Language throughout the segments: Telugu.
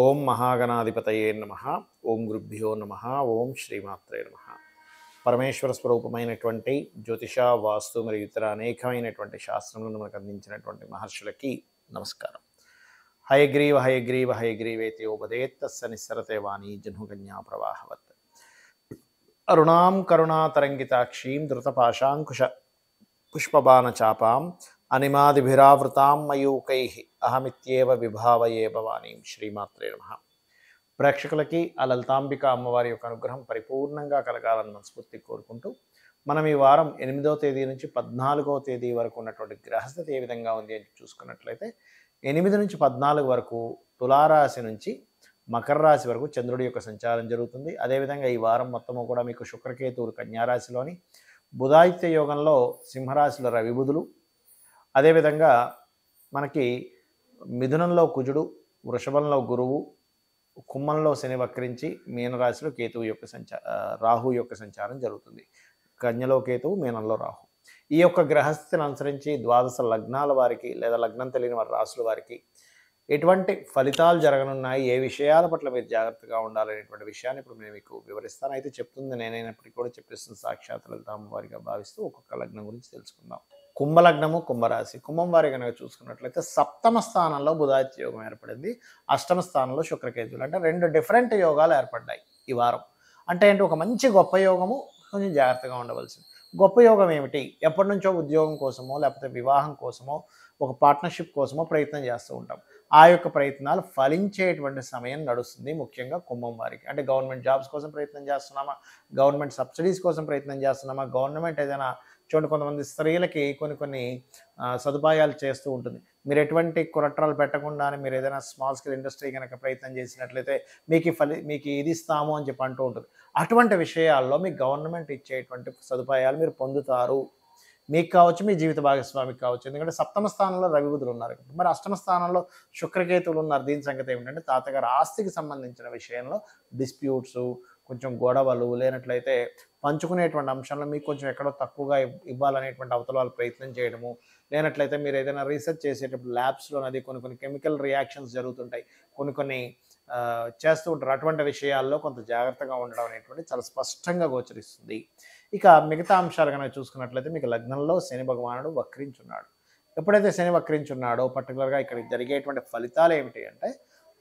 ఓం మహాగణాధిపతయే నమః. ఓం గురుభ్యో నమః. ఓం శ్రీమాత్రే నమః. పరమేశ్వర స్వరూపమైనటువంటి జ్యోతిష, వాస్తు మరియు ఇతర అనేకమైనటువంటి శాస్త్రములను మనకు అందించినటువంటి మహర్షులకి నమస్కారం. హయగ్రీవ హయగ్రీవ హయగ్రీవేతి ఉపదేత్తస్స నిస్సరతే వాణి జహ్నుకన్యా ప్రవాహవత్. అరుణాం కరుణాతరంగితాక్షీం ధృతపాశాంకుశ పుష్పబాణచాపాం అనిమాదిభిరావృతాం మయూకైః అహమిత్యేవ విభావయే భవానీం. శ్రీమాత్రే నమః. ప్రేక్షకులకి ఆ లలితాంబిక అమ్మవారి యొక్క అనుగ్రహం పరిపూర్ణంగా కలగాలని మనస్ఫూర్తి కోరుకుంటూ మనం ఈ వారం 8వ తేదీ నుంచి 14వ తేదీ వరకు ఉన్నటువంటి గ్రహస్థితి ఏ విధంగా ఉంది అని చూసుకున్నట్లయితే 8 నుంచి 14 వరకు తులారాశి నుంచి మకర రాశి వరకు చంద్రుడి యొక్క సంచారం జరుగుతుంది. అదేవిధంగా ఈ వారం మొత్తము కూడా మీకు శుక్రకేతువులు కన్యారాశిలోని, బుధాదిత్య యోగంలో సింహరాశిలో రవి బుధులు, అదేవిధంగా మనకి మిథునంలో కుజుడు, వృషభంలో గురువు, కుంభంలో శని వక్రించి మీనరాశిలో కేతువు యొక్క రాహు యొక్క సంచారం జరుగుతుంది. కన్యలో కేతువు, మీనంలో రాహు. ఈ యొక్క గ్రహస్థితిని అనుసరించి ద్వాదశ లగ్నాల వారికి లేదా లగ్నం తెలియని వారి రాశుల వారికి ఎటువంటి ఫలితాలు జరగనున్నాయి, ఏ విషయాల పట్ల మీరు జాగ్రత్తగా ఉండాలనేటువంటి విషయాన్ని ఇప్పుడు నేను మీకు వివరిస్తాను. అయితే చెప్తుంది నేనైనప్పటికీ కూడా చెప్పిస్తుంది సాక్షాత్ లలితామ్మవారిగా భావిస్తూ ఒక్కొక్క లగ్నం గురించి తెలుసుకుందాం. కుంభలగ్నము, కుంభరాశి. కుంభం వారి కనుక చూసుకున్నట్లయితే సప్తమ స్థానంలో బుధాదిత్య యోగం ఏర్పడింది, అష్టమ స్థానంలో శుక్రకేతువులు. అంటే 2 డిఫరెంట్ యోగాలు ఏర్పడ్డాయి ఈ వారం. అంటే ఏంటి, ఒక మంచి గొప్ప యోగము, కొంచెం జాగ్రత్తగా ఉండవలసింది. గొప్ప యోగం ఏమిటి, ఎప్పటి నుంచో ఉద్యోగం కోసమో లేకపోతే వివాహం కోసమో ఒక పార్ట్నర్షిప్ కోసమో ప్రయత్నం చేస్తూ ఉంటాం. ఆ యొక్క ప్రయత్నాలు ఫలించేటువంటి సమయం నడుస్తుంది ముఖ్యంగా కుంభం వారికి. అంటే గవర్నమెంట్ జాబ్స్ కోసం ప్రయత్నం చేస్తున్నామా, గవర్నమెంట్ సబ్సిడీస్ కోసం ప్రయత్నం చేస్తున్నామా, గవర్నమెంట్ ఏదైనా చూడండి కొంతమంది స్త్రీలకి కొన్ని సదుపాయాలు చేస్తూ ఉంటుంది. మీరు ఎటువంటి కొరట్రాలు పెట్టకుండానే మీరు ఏదైనా స్మాల్ స్కేల్ ఇండస్ట్రీ కనుక ప్రయత్నం చేసినట్లయితే మీకు ఇది ఇస్తాము అని చెప్పి అంటూ ఉంటుంది. అటువంటి విషయాల్లో మీకు గవర్నమెంట్ ఇచ్చేటువంటి సదుపాయాలు మీరు పొందుతారు. మీకు కావచ్చు, మీ జీవిత భాగస్వామికి కావచ్చు. ఎందుకంటే సప్తమ స్థానంలో రవి బుధులు ఉన్నారు. మరి అష్టమ స్థానంలో శుక్రకేతువులు ఉన్నారు. దీని సంగతి ఏమిటంటే తాతగారు ఆస్తికి సంబంధించిన విషయంలో డిస్ప్యూట్స్, కొంచెం గొడవలు, లేనట్లయితే పంచుకునేటువంటి అంశంలో మీకు కొంచెం ఎక్కడో తక్కువగా ఇవ్వాలనేటువంటి అవతల వాళ్ళు ప్రయత్నం చేయడము, లేనట్లయితే మీరు ఏదైనా రీసెర్చ్ చేసేటప్పుడు ల్యాబ్స్లో అది కొన్ని కెమికల్ రియాక్షన్స్ జరుగుతుంటాయి, కొన్ని చేస్తూ ఉంటారు. అటువంటి విషయాల్లో కొంత జాగ్రత్తగా ఉండడం అనేటువంటి చాలా స్పష్టంగా గోచరిస్తుంది. ఇక మిగతా అంశాలు కనుక చూసుకున్నట్లయితే మీకు లగ్నంలో శని భగవానుడు వక్రించున్నాడు. ఎప్పుడైతే శని వక్రించున్నాడో పర్టికులర్గా ఇక్కడ జరిగేటువంటి ఫలితాలు ఏమిటి అంటే,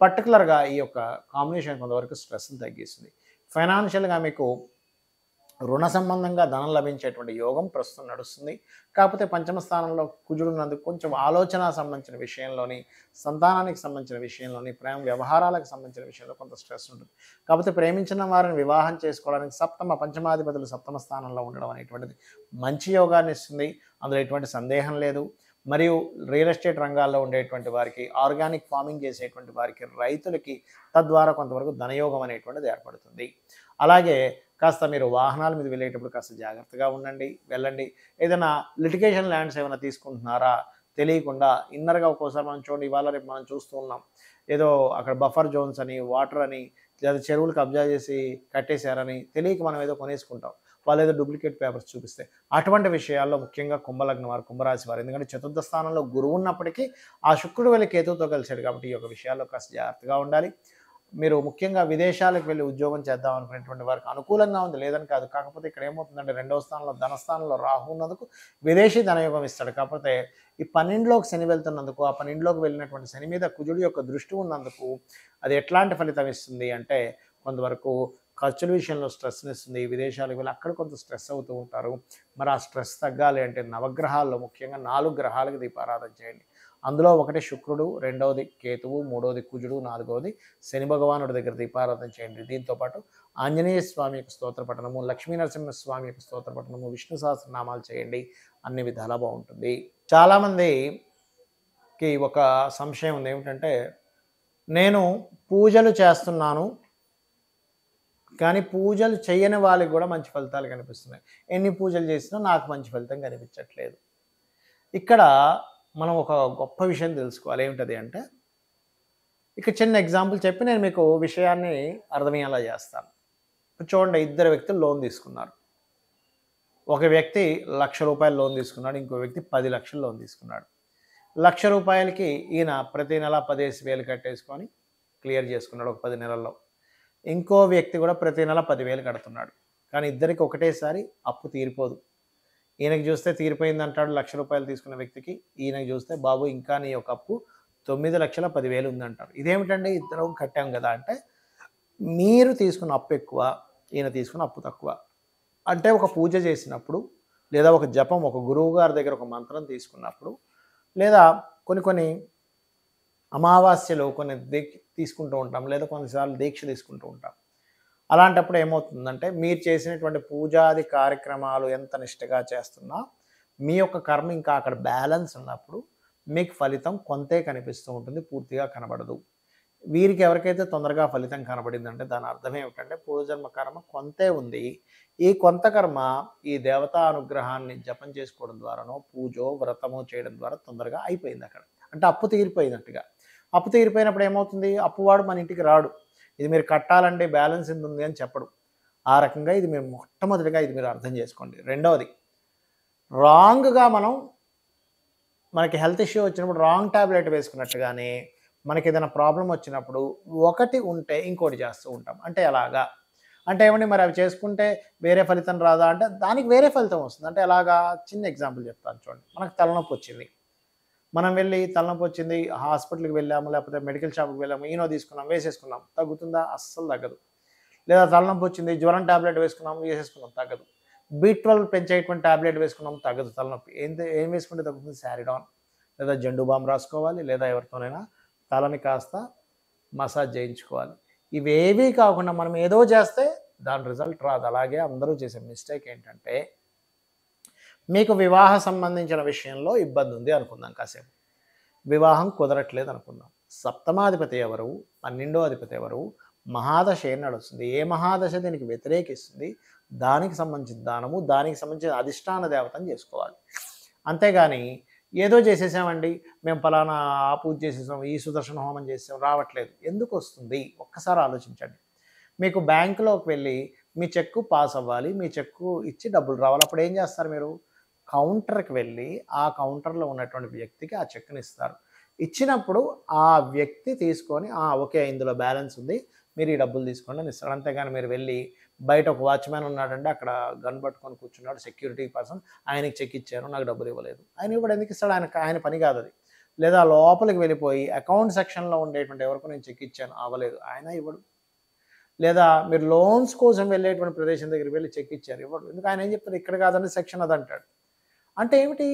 పర్టికులర్గా ఈ యొక్క కాంబినేషన్ కొంతవరకు స్ట్రెస్ని తగ్గిస్తుంది. ఫైనాన్షియల్గా మీకు రుణ సంబంధంగా ధనం లభించేటువంటి యోగం ప్రస్తుతం నడుస్తుంది. కాకపోతే పంచమ స్థానంలో కుజుడు ఉన్నందుకు కొంచెం ఆలోచన సంబంధించిన విషయంలోని, సంతానానికి సంబంధించిన విషయంలోని, ప్రేమ వ్యవహారాలకు సంబంధించిన విషయంలో కొంత స్ట్రెస్ ఉంటుంది. కాకపోతే ప్రేమించిన వారిని వివాహం చేసుకోవడానికి పంచమాధిపతులు సప్తమ స్థానంలో ఉండడం అనేటువంటిది మంచి యోగాన్ని ఇస్తుంది. అందులో ఎటువంటి సందేహం లేదు. మరియు రియల్ ఎస్టేట్ రంగాల్లో ఉండేటువంటి వారికి, ఆర్గానిక్ ఫార్మింగ్ చేసేటువంటి వారికి, రైతులకి తద్వారా కొంతవరకు ధనయోగం అనేటువంటిది ఏర్పడుతుంది. అలాగే కాస్త మీరు వాహనాల మీద వెళ్ళేటప్పుడు కాస్త జాగ్రత్తగా వెళ్ళండి. ఏదైనా లిటిగేషన్ ల్యాండ్స్ ఏమైనా తీసుకుంటున్నారా తెలియకుండా ఇన్నర్గా ఒక్కోసారి మనం చూడండి, ఇవాళ రేపు మనం చూస్తూ ఉన్నాం, ఏదో అక్కడ బఫర్ జోన్స్ అని, వాటర్ అని, లేదా చెరువులు కబ్జా చేసి కట్టేశారని తెలియక మనం ఏదో కొనేసుకుంటాం, వాళ్ళు ఏదో డూప్లికేట్ పేపర్స్ చూపిస్తే. అటువంటి విషయాల్లో ముఖ్యంగా కుంభలగ్నం వారు, కుంభరాశి వారు, ఎందుకంటే చతుర్థ స్థానంలో గురువు ఉన్నప్పటికీ ఆ శుక్రుడు వెళ్ళి కేతువుతో కలిసాడు కాబట్టి ఈ యొక్క విషయాల్లో కాస్త జాగ్రత్తగా ఉండాలి. మీరు ముఖ్యంగా విదేశాలకు వెళ్ళి ఉద్యోగం చేద్దాం అనుకునేటువంటి వారికి అనుకూలంగా ఉంది, లేదని కాదు. కాకపోతే ఇక్కడ ఏమవుతుందంటే 2వ స్థానంలో ధనస్థానంలో రాహు ఉన్నందుకు విదేశీ ధనయోగం ఇస్తాడు. కాకపోతే ఈ 12లోకి శని వెళ్తున్నందుకు, ఆ 12లోకి వెళ్ళినటువంటి శని మీద కుజుడు యొక్క దృష్టి ఉన్నందుకు అది ఎట్లాంటి ఫలితం ఇస్తుంది అంటే, కొంతవరకు ఖర్చుల విషయంలో స్ట్రెస్ని ఇస్తుంది. విదేశాలకు వెళ్ళి అక్కడ కొంత స్ట్రెస్ అవుతూ ఉంటారు. మరి ఆ స్ట్రెస్ తగ్గాలి అంటే నవగ్రహాల్లో ముఖ్యంగా 4 గ్రహాలకు దీపారాధన చేయండి. అందులో ఒకటి శుక్రుడు, 2వది కేతువు, 3వది కుజుడు, 4వది శని భగవానుడి దగ్గర దీపారాధన చేయండి. దీంతోపాటు ఆంజనేయ స్వామి యొక్క స్తోత్ర పఠనము, లక్ష్మీనరసింహ స్వామి యొక్క స్తోత్ర పఠనము, విష్ణు సహస్రనామాలు చేయండి. అన్ని విధాలా బాగుంటుంది. చాలామందికి ఒక సంశయం ఉంది, ఏమిటంటే నేను పూజలు చేస్తున్నాను కానీ పూజలు చేయని వాళ్ళకి కూడా మంచి ఫలితాలు కనిపిస్తున్నాయి, ఎన్ని పూజలు చేసినా నాకు మంచి ఫలితం కనిపించట్లేదు. ఇక్కడ మనం ఒక గొప్ప విషయం తెలుసుకోవాలి. ఏమిటది అంటే, ఇక చిన్న ఎగ్జాంపుల్ చెప్పి నేను మీకు విషయాన్ని అర్థమయ్యేలా చేస్తాను. ఇప్పుడు చూడండి, 2 వ్యక్తులు లోన్ తీసుకున్నారు. ఒక వ్యక్తి ₹1,00,000 లోన్ తీసుకున్నాడు, ఇంకో వ్యక్తి 10 లక్షలు లోన్ తీసుకున్నాడు. ₹1,00,000కి ఈయన ప్రతి నెల 15,000 కట్టేసుకొని క్లియర్ చేసుకున్నాడు ఒక 10 నెలల్లో. ఇంకో వ్యక్తి కూడా ప్రతి నెల 10,000 కడుతున్నాడు. కానీ ఇద్దరికి ఒకటేసారి అప్పు తీరిపోదు. ఈయనకి చూస్తే తీరిపోయిందంటాడు ₹1,00,000 తీసుకున్న వ్యక్తికి. ఈయనకి చూస్తే బాబు ఇంకా నీ యొక్క అప్పు 9,10,000 ఉందంటారు. ఇదేమిటండి ఇద్దరం కట్టాం కదా అంటే, మీరు తీసుకున్న అప్పు ఎక్కువ, ఈయన తీసుకున్న అప్పు తక్కువ. అంటే ఒక పూజ చేసినప్పుడు, లేదా ఒక జపం, ఒక గురువు గారి దగ్గర ఒక మంత్రం తీసుకున్నప్పుడు, లేదా కొన్ని అమావాస్యలో కొన్ని తీసుకుంటూ ఉంటాం, లేదా కొన్నిసార్లు దీక్ష తీసుకుంటూ ఉంటాం. అలాంటప్పుడు ఏమవుతుందంటే, మీరు చేసినటువంటి పూజాది కార్యక్రమాలు ఎంత నిష్టగా చేస్తున్నా మీ యొక్క కర్మ ఇంకా అక్కడ బ్యాలెన్స్ ఉన్నప్పుడు మీకు ఫలితం కొంతే కనిపిస్తూ ఉంటుంది, పూర్తిగా కనబడదు. వీరికి ఎవరికైతే తొందరగా ఫలితం కనబడిందంటే దాని అర్థం ఏమిటంటే పూర్వజన్మ కర్మ కొంతే ఉంది. ఈ కొంత కర్మ ఈ దేవతా అనుగ్రహాన్ని జపం చేసుకోవడం ద్వారానో పూజో వ్రతమో చేయడం ద్వారా తొందరగా అయిపోయింది అక్కడ. అంటే అప్పు తీరిపోయినట్టుగా. అప్పు తీరిపోయినప్పుడు ఏమవుతుంది, అప్పువాడు మన ఇంటికి రాడు. ఇది మీరు కట్టాలంటే బ్యాలెన్స్ ఎంత ఉంది అని చెప్పడు. ఆ రకంగా ఇది మీరు మొట్టమొదటిగా ఇది మీరు అర్థం చేసుకోండి. రెండవది, రాంగ్గా మనకి హెల్త్ ఇష్యూ వచ్చినప్పుడు రాంగ్ ట్యాబ్లెట్ వేసుకున్నట్టుగానే మనకి ఏదైనా ప్రాబ్లం వచ్చినప్పుడు ఒకటి ఉంటే ఇంకోటి చేస్తూ ఉంటాం. అంటే ఎలాగా అంటే ఏమండి మరి అవి చేసుకుంటే వేరే ఫలితం రాదా అంటే దానికి వేరే ఫలితం వస్తుంది. అంటే ఎలాగా, చిన్న ఎగ్జాంపుల్ చెప్తాను చూడండి. మనకు తలనొప్పి వచ్చింది, మనం వెళ్ళి తలనొప్పి వచ్చింది హాస్పిటల్కి వెళ్ళాము, లేకపోతే మెడికల్ షాప్కి వెళ్ళాము, ఈనో తీసుకున్నాం, వేసేసుకున్నాం, తగ్గుతుందా? అస్సలు తగ్గదు. లేదా తలనొప్పి వచ్చింది, జ్వరం ట్యాబ్లెట్ వేసుకున్నాము, వేసేసుకున్నాం, తగ్గదు. B12 పెంచేటువంటి ట్యాబ్లెట్ వేసుకున్నాం, తగ్గదు తలనొప్పి. ఏం వేసుకుంటే తగ్గుతుంది? శారిడాన్ లేదా జండు బామ్ రాసుకోవాలి, లేదా ఎవరితోనైనా తలని కాస్త మసాజ్ చేయించుకోవాలి. ఇవేవీ కాకుండా మనం ఏదో చేస్తే దాని రిజల్ట్ రాదు. అలాగే అందరూ చేసే మిస్టేక్ ఏంటంటే, మీకు వివాహ సంబంధించిన విషయంలో ఇబ్బంది ఉంది అనుకుందాం, కాసేపు వివాహం కుదరట్లేదు అనుకుందాం. సప్తమాధిపతి ఎవరు, 12వ అధిపతి ఎవరు, మహాదశ ఏం నడుస్తుంది, ఏ మహాదశ దీనికి వ్యతిరేకిస్తుంది, దానికి సంబంధించిన దానము, దానికి సంబంధించిన అధిష్టాన దేవతను చేసుకోవాలి. అంతేగాని ఏదో చేసేసామండి, మేము ఫలానా ఆ పూజ చేసేసాం, ఈ సుదర్శన హోమం చేసాం, రావట్లేదు. ఎందుకు వస్తుంది ఒక్కసారి ఆలోచించండి. మీకు బ్యాంకులోకి వెళ్ళి మీ చెక్కు పాస్ అవ్వాలి, మీ చెక్కు ఇచ్చి డబ్బులు రావాలి. అప్పుడు ఏం చేస్తారు? మీరు కౌంటర్కి వెళ్ళి ఆ కౌంటర్లో ఉన్నటువంటి వ్యక్తికి ఆ చెక్కుని ఇస్తారు. ఇచ్చినప్పుడు ఆ వ్యక్తి తీసుకొని ఓకే ఇందులో బ్యాలెన్స్ ఉంది, మీరు ఈ డబ్బులు తీసుకోండి అని ఇస్తాడు. అంతేగాని మీరు వెళ్ళి బయట ఒక వాచ్మ్యాన్ ఉన్నాడంటే అక్కడ గన్ పట్టుకొని కూర్చున్నాడు, సెక్యూరిటీ పర్సన్, ఆయనకి చెక్ ఇచ్చాను, నాకు డబ్బులు ఇవ్వలేదు. ఆయన ఇవ్వడం ఎందుకు ఇస్తాడు? ఆయన పని కాదు అది. లేదా లోపలికి వెళ్ళిపోయి అకౌంట్ సెక్షన్లో ఉండేటువంటి ఎవరికి నేను చెక్ ఇచ్చాను, అవ్వలేదు, ఆయన ఇవ్వడు. లేదా మీరు లోన్స్ కోసం వెళ్ళేటువంటి ప్రదేశం దగ్గరికి వెళ్ళి చెక్ ఇచ్చారు, ఇవ్వడు. ఎందుకు? ఆయన ఏం చెప్తారు, ఇక్కడ కాదండి సెక్షన్ అది అంటాడు. అంటే ఏమిటి,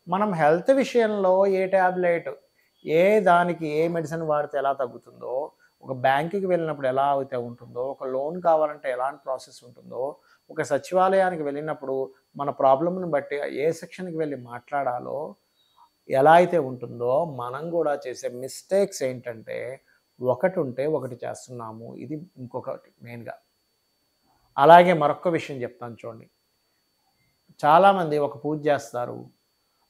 మనం హెల్త్ విషయంలో ఏ ట్యాబ్లెట్, ఏ దానికి ఏ మెడిసిన్ వాడితే ఎలా తగ్గుతుందో, ఒక బ్యాంకుకి వెళ్ళినప్పుడు ఎలా అయితే ఉంటుందో, ఒక లోన్ కావాలంటే ఎలాంటి ప్రాసెస్ ఉంటుందో, ఒక సచివాలయానికి వెళ్ళినప్పుడు మన ప్రాబ్లమ్ని బట్టి ఏ సెక్షన్కి వెళ్ళి మాట్లాడాలో ఎలా అయితే ఉంటుందో, మనం కూడా చేసే మిస్టేక్స్ ఏంటంటే ఒకటి ఉంటే ఒకటి చేస్తున్నాము, ఇది ఇంకొకటి మెయిన్గా. అలాగే మరొక విషయం చెప్తాను చూడండి. చాలామంది ఒక పూజ చేస్తారు,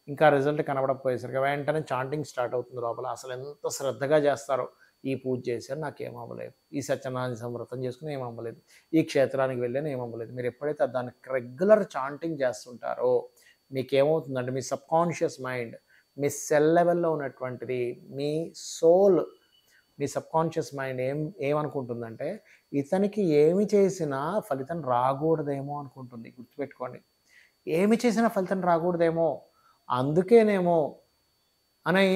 ఇంకా రిజల్ట్ కనబడకపోయేసరికి వెంటనే చాంటింగ్ స్టార్ట్ అవుతుంది లోపల. అసలు ఎంత శ్రద్ధగా చేస్తారో, ఈ పూజ చేశారు నాకేం అవ్వలేదు, ఈ సత్యనారాయణ సంవ్రతం చేసుకుని ఏం అవ్వలేదు, ఈ క్షేత్రానికి వెళ్ళాను ఏం అవ్వలేదు. మీరు ఎప్పుడైతే దాన్ని రెగ్యులర్ చాంటింగ్ చేస్తుంటారో మీకేమవుతుందంటే మీ సబ్కాన్షియస్ మైండ్, మీ సెల్ లెవెల్లో ఉన్నటువంటిది, మీ సోల్, మీ సబ్కాన్షియస్ మైండ్ ఏమనుకుంటుందంటే ఇతనికి ఏమి చేసినా ఫలితం రాకూడదేమో అనుకుంటుంది. గుర్తుపెట్టుకోండి, ఏమి చేసినా ఫలితం రాకూడదేమో, అందుకేనేమో అని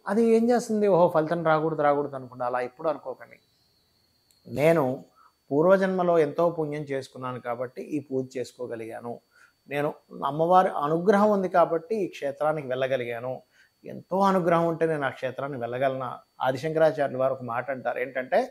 అది ఏం చేస్తుంది, ఓహో ఫలితం రాకూడదు అనుకుంటా. అలా ఎప్పుడు అనుకోకండి. నేను పూర్వజన్మలో ఎంతో పుణ్యం చేసుకున్నాను కాబట్టి ఈ పూజ చేసుకోగలిగాను, నేను అమ్మవారి అనుగ్రహం ఉంది కాబట్టి ఈ క్షేత్రానికి వెళ్ళగలిగాను, ఎంతో అనుగ్రహం ఉంటే నేను ఆ క్షేత్రానికి వెళ్ళగలనా. ఆదిశంకరాచార్యుల వారు ఒక మాట అంటారు, ఏంటంటే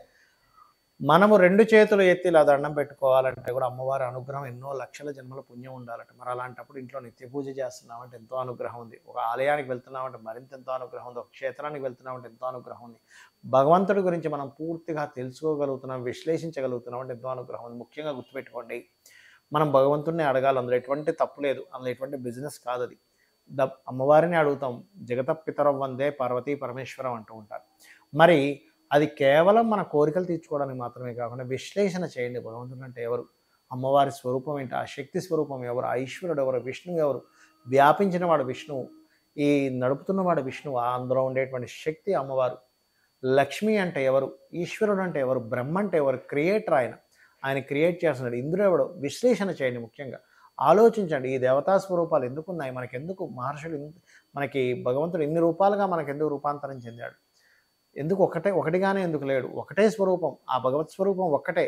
మనము 2 చేతులు ఎత్తి ఇలా దండం పెట్టుకోవాలంటే కూడా అమ్మవారి అనుగ్రహం ఎన్నో లక్షల జన్మల పుణ్యం ఉండాలట. మరి అలాంటప్పుడు ఇంట్లో నిత్య పూజ చేస్తున్నామంటే ఎంతో అనుగ్రహం ఉంది, ఒక ఆలయానికి వెళ్తున్నామంటే మరింత ఎంతో అనుగ్రహం ఉంది, ఒక క్షేత్రానికి వెళ్తున్నామంటే ఎంతో అనుగ్రహం ఉంది, భగవంతుడి గురించి మనం పూర్తిగా తెలుసుకోగలుగుతున్నాం, విశ్లేషించగలుగుతున్నాం అంటే ఎంతో అనుగ్రహం ఉంది. ముఖ్యంగా గుర్తుపెట్టుకోండి, మనం భగవంతుడిని అడగాలి, అందులో ఎటువంటి తప్పు లేదు, అందులో ఎటువంటి బిజినెస్ కాదు. అది అమ్మవారిని అడుగుతాం. జగత పితరం వందే పార్వతీ పరమేశ్వరం అంటూ ఉంటారు. మరి అది కేవలం మన కోరికలు తీర్చుకోవడానికి మాత్రమే కాకుండా విశ్లేషణ చేయండి. భగవంతుడు అంటే ఎవరు, అమ్మవారి స్వరూపం ఏంటి, ఆ శక్తి స్వరూపం ఎవరు, ఆ ఈశ్వరుడు ఎవరు, విష్ణువు ఎవరు, వ్యాపించిన వాడు విష్ణువు, ఈ నడుపుతున్నవాడు విష్ణువు, అందులో ఉండేటువంటి శక్తి అమ్మవారు. లక్ష్మి అంటే ఎవరు, ఈశ్వరుడు అంటే ఎవరు, బ్రహ్మ అంటే ఎవరు, క్రియేటర్ ఆయన క్రియేట్ చేస్తున్నాడు. ఇంద్రుడు ఎవడు, విశ్లేషణ చేయండి. ముఖ్యంగా ఆలోచించండి, ఈ దేవతా స్వరూపాలు ఎందుకున్నాయి, మనకెందుకు మహర్షులు, మనకి భగవంతుడు ఇన్ని రూపాలుగా మనకెందుకు రూపాంతరం చెందాడు, ఎందుకు ఒకటిగానే ఎందుకు లేడు, ఒకటే స్వరూపం, ఆ భగవత్ స్వరూపం ఒక్కటే,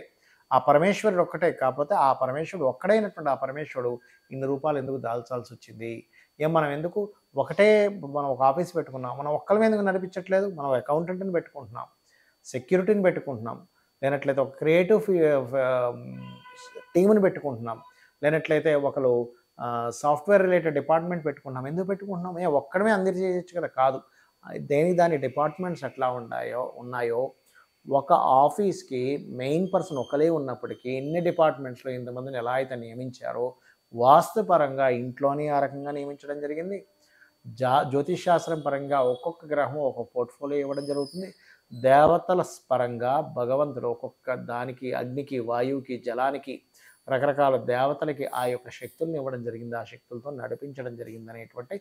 ఆ పరమేశ్వరుడు ఒక్కటే. కాకపోతే ఆ పరమేశ్వరుడు ఒక్కడైనటువంటి ఆ పరమేశ్వరుడు ఇన్ని రూపాలు ఎందుకు దాల్చాల్సి వచ్చింది, మనం ఎందుకు ఒకటే, మనం ఒక ఆఫీస్ పెట్టుకున్నాం, మనం ఒక్కళ్ళమే ఎందుకు నడిపించట్లేదు, మనం అకౌంటెంట్ని పెట్టుకుంటున్నాం, సెక్యూరిటీని పెట్టుకుంటున్నాం, లేనట్లయితే ఒక క్రియేటివ్ టీంని పెట్టుకుంటున్నాం, లేనట్లయితే ఒకరు సాఫ్ట్వేర్ రిలేటెడ్ డిపార్ట్మెంట్ పెట్టుకుంటున్నాం. ఎందుకు పెట్టుకుంటున్నాం, ఒక్కడమే అందరి చేయొచ్చు కదా, కాదు. దాని డిపార్ట్మెంట్స్ ఎట్లా ఉన్నాయో ఒక ఆఫీస్కి మెయిన్ పర్సన్ ఒకరే ఉన్నప్పటికీ ఎన్ని డిపార్ట్మెంట్స్లో ఇంతమందిని ఎలా అయితే నియమించారో, వాస్తుపరంగా ఇంట్లోనే ఆ రకంగా నియమించడం జరిగింది. జ్యోతిష్ శాస్త్రం పరంగా ఒక్కొక్క గ్రహం ఒక్కొక్క పోర్ట్ఫోలియో ఇవ్వడం జరుగుతుంది. దేవతల పరంగా భగవంతుడు ఒక్కొక్క దానికి, అగ్నికి, వాయువుకి, జలానికి, రకరకాల దేవతలకి ఆ యొక్క శక్తుల్ని ఇవ్వడం జరిగింది, ఆ శక్తులతో నడిపించడం జరిగింది అనేటువంటి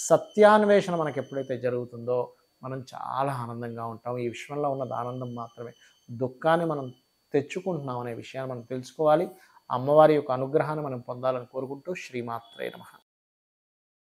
సత్యాన్వేషణ మనకి ఎప్పుడైతే జరుగుతుందో మనం చాలా ఆనందంగా ఉంటాం. ఈ విశ్వంలో ఉన్నది ఆనందం మాత్రమే, దుఃఖాన్ని మనం తెచ్చుకుంటున్నాం అనే విషయాన్ని మనం తెలుసుకోవాలి. అమ్మవారి యొక్క అనుగ్రహాన్ని మనం పొందాలని కోరుకుంటూ శ్రీమాత్రే నమః.